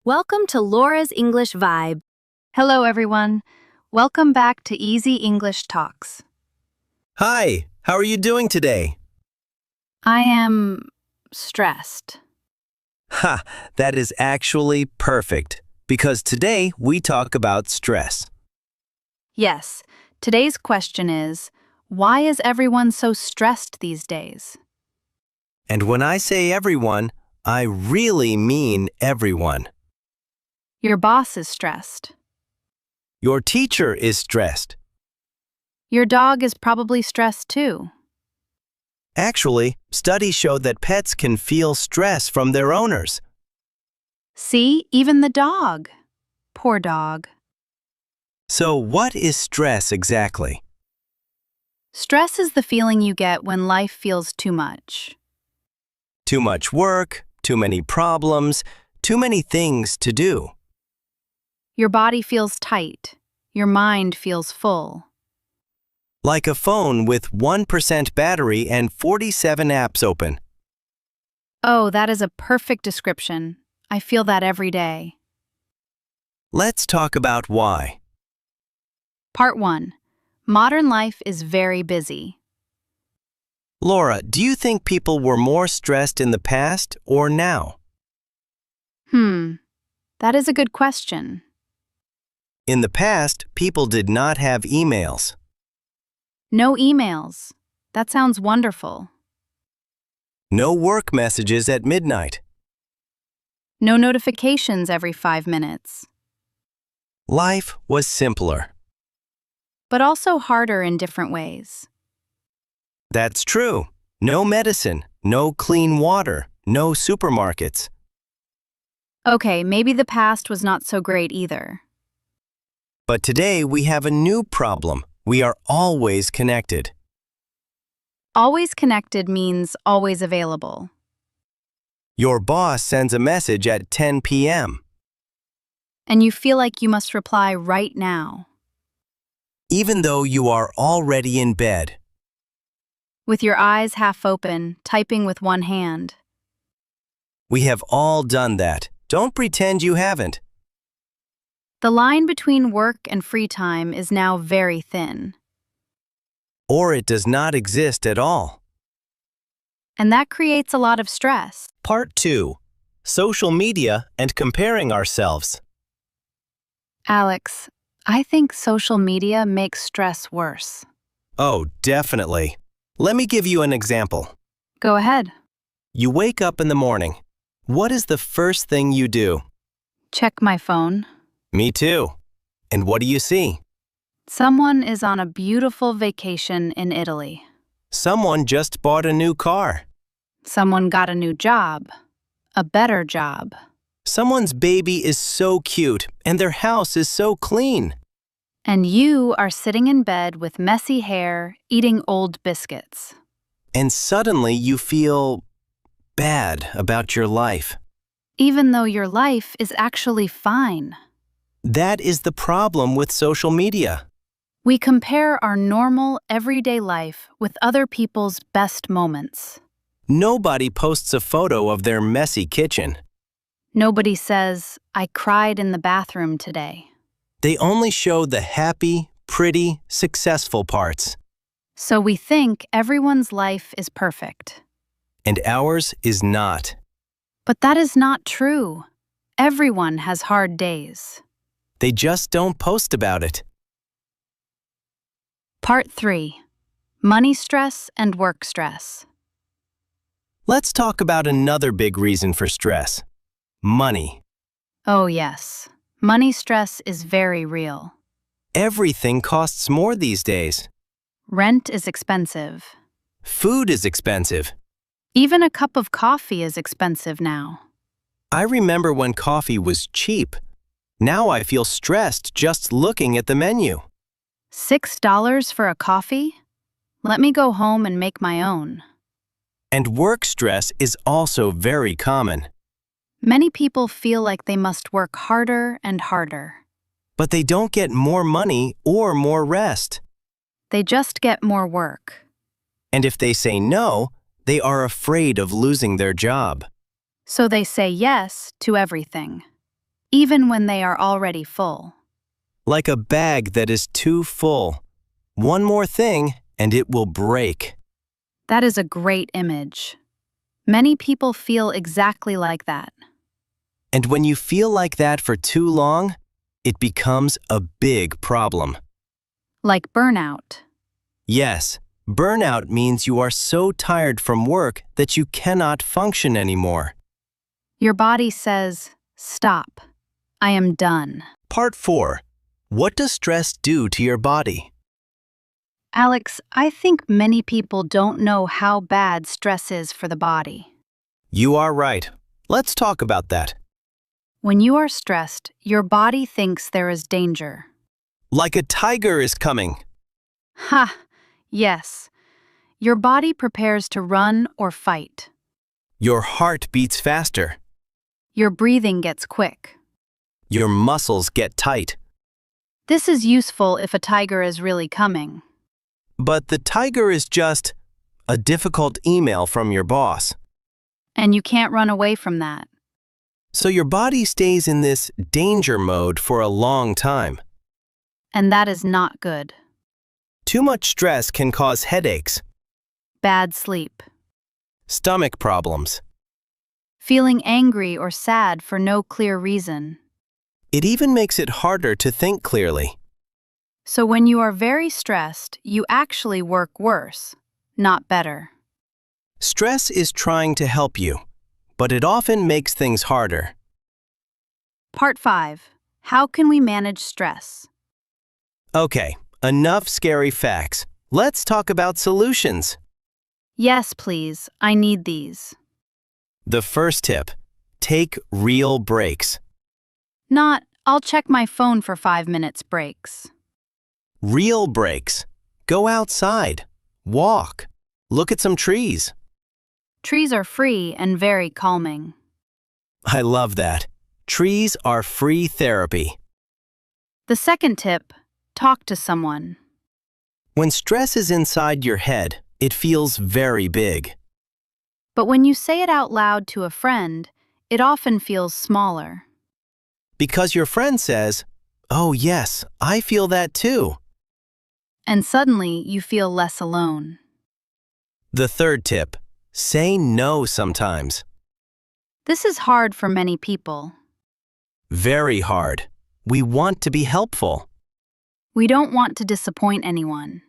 Welcome to Laura's English Vibe. Hello, everyone. Welcome back to Easy English Talks. Hi, how are you doing today? I am stressed. Ha, that is actually perfect, because today we talk about stress. Yes, today's question is, why is everyone so stressed these days? And when I say everyone, I really mean everyone. Your boss is stressed. Your teacher is stressed. Your dog is probably stressed too. Actually, studies show that pets can feel stress from their owners. See, even the dog. Poor dog. So what is stress exactly? Stress is the feeling you get when life feels too much. Too much work, too many problems, too many things to do. Your body feels tight. Your mind feels full. Like a phone with 1% battery and 47 apps open. Oh, that is a perfect description. I feel that every day. Let's talk about why. Part 1. Modern life is very busy. Laura, do you think people were more stressed in the past or now? That is a good question. In the past, people did not have emails. No emails. That sounds wonderful. No work messages at midnight. No notifications every 5 minutes. Life was simpler. But also harder in different ways. That's true. No medicine, no clean water, no supermarkets. Okay, maybe the past was not so great either. But today we have a new problem. We are always connected. Always connected means always available. Your boss sends a message at 10 p.m. And you feel like you must reply right now. even though you are already in bed. With your eyes half open, typing with one hand. We have all done that. Don't pretend you haven't. The line between work and free time is now very thin. Or it does not exist at all. And that creates a lot of stress. Part 2. Social media and comparing ourselves. Alex, I think social media makes stress worse. Oh, definitely. Let me give you an example. Go ahead. You wake up in the morning. What is the first thing you do? Check my phone. Me too. And what do you see? Someone is on a beautiful vacation in Italy. Someone just bought a new car. Someone got a new job. A better job. Someone's baby is so cute and their house is so clean. And you are sitting in bed with messy hair, eating old biscuits. And suddenly you feel bad about your life. Even though your life is actually fine. That is the problem with social media. We compare our normal, everyday life with other people's best moments. Nobody posts a photo of their messy kitchen. Nobody says, I cried in the bathroom today. They only show the happy, pretty, successful parts. So we think everyone's life is perfect. And ours is not. But that is not true. Everyone has hard days. They just don't post about it. Part 3. Money stress and work stress. Let's talk about another big reason for stress. Money. Oh yes, money stress is very real. Everything costs more these days. Rent is expensive. Food is expensive. Even a cup of coffee is expensive now. I remember when coffee was cheap. Now I feel stressed just looking at the menu. $6 for a coffee? Let me go home and make my own. And work stress is also very common. Many people feel like they must work harder and harder. But they don't get more money or more rest. They just get more work. And if they say no, they are afraid of losing their job. So they say yes to everything. even when they are already full. Like a bag that is too full. One more thing and it will break. That is a great image. Many people feel exactly like that. And when you feel like that for too long, it becomes a big problem. Like burnout. Yes, burnout means you are so tired from work that you cannot function anymore. Your body says, "Stop. I am done." Part 4. What does stress do to your body? Alex, I think many people don't know how bad stress is for the body. You are right. Let's talk about that. When you are stressed, your body thinks there is danger. Like a tiger is coming. Ha! Yes. Your body prepares to run or fight. Your heart beats faster. Your breathing gets quick. Your muscles get tight. This is useful if a tiger is really coming. But the tiger is just a difficult email from your boss. And you can't run away from that. So your body stays in this danger mode for a long time. And that is not good. Too much stress can cause headaches, Bad sleep. stomach problems. Feeling angry or sad for no clear reason. It even makes it harder to think clearly. So when you are very stressed, you actually work worse, not better. Stress is trying to help you, but it often makes things harder. Part 5. How can we manage stress? Okay, enough scary facts. Let's talk about solutions. Yes, please. I need these. The first tip, take real breaks. Not, I'll check my phone for 5 minutes breaks. Real breaks. Go outside, walk, look at some trees. Trees are free and very calming. I love that. Trees are free therapy. The second tip, talk to someone. When stress is inside your head, it feels very big. But when you say it out loud to a friend, it often feels smaller. Because your friend says, "Oh yes, I feel that too." And suddenly you feel less alone. The third tip, say no sometimes. This is hard for many people. Very hard. We want to be helpful. We don't want to disappoint anyone.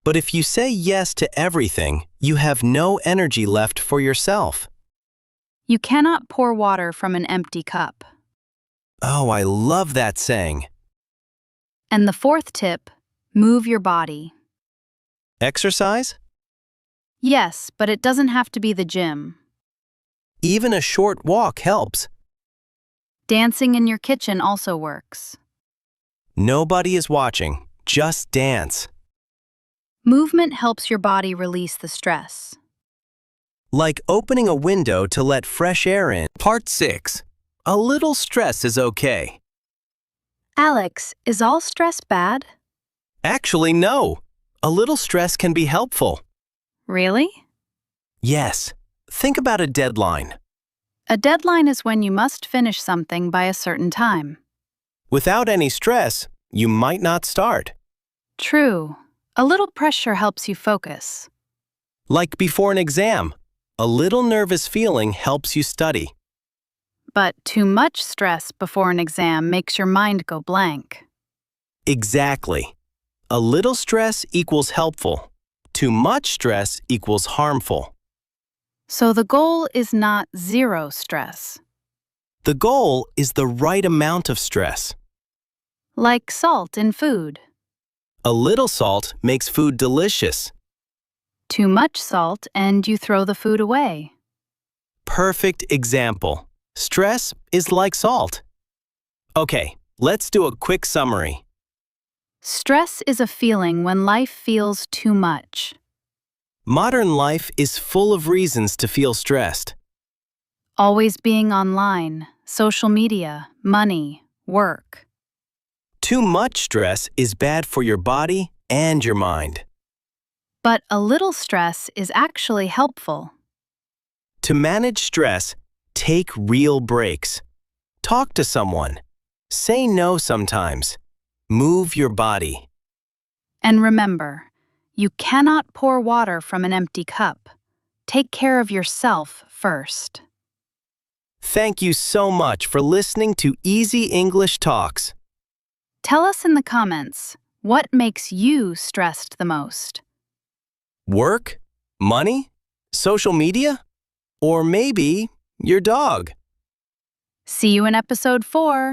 But if you say yes to everything, you have no energy left for yourself. You cannot pour water from an empty cup. Oh, I love that saying. And the fourth tip, move your body. Exercise? Yes, but it doesn't have to be the gym. Even a short walk helps. Dancing in your kitchen also works. Nobody is watching. Just dance. Movement helps your body release the stress. Like opening a window to let fresh air in. Part 6. A little stress is okay. Alex, is all stress bad? Actually, no. A little stress can be helpful. Really? Yes. Think about a deadline. A deadline is when you must finish something by a certain time. Without any stress, you might not start. True. A little pressure helps you focus. Like before an exam, a little nervous feeling helps you study. But too much stress before an exam makes your mind go blank. Exactly. A little stress equals helpful. Too much stress equals harmful. So the goal is not zero stress. The goal is the right amount of stress. Like salt in food. A little salt makes food delicious. Too much salt and you throw the food away. Perfect example. Stress is like salt. Okay, let's do a quick summary. Stress is a feeling when life feels too much. Modern life is full of reasons to feel stressed. Always being online, social media, money, work. Too much stress is bad for your body and your mind. But a little stress is actually helpful. To manage stress, take real breaks. Talk to someone. Say no sometimes. Move your body. And remember, you cannot pour water from an empty cup. Take care of yourself first. Thank you so much for listening to Easy English Talks. Tell us in the comments, what makes you stressed the most? Work? Money? Social media? Or maybe your dog? See you in episode 4.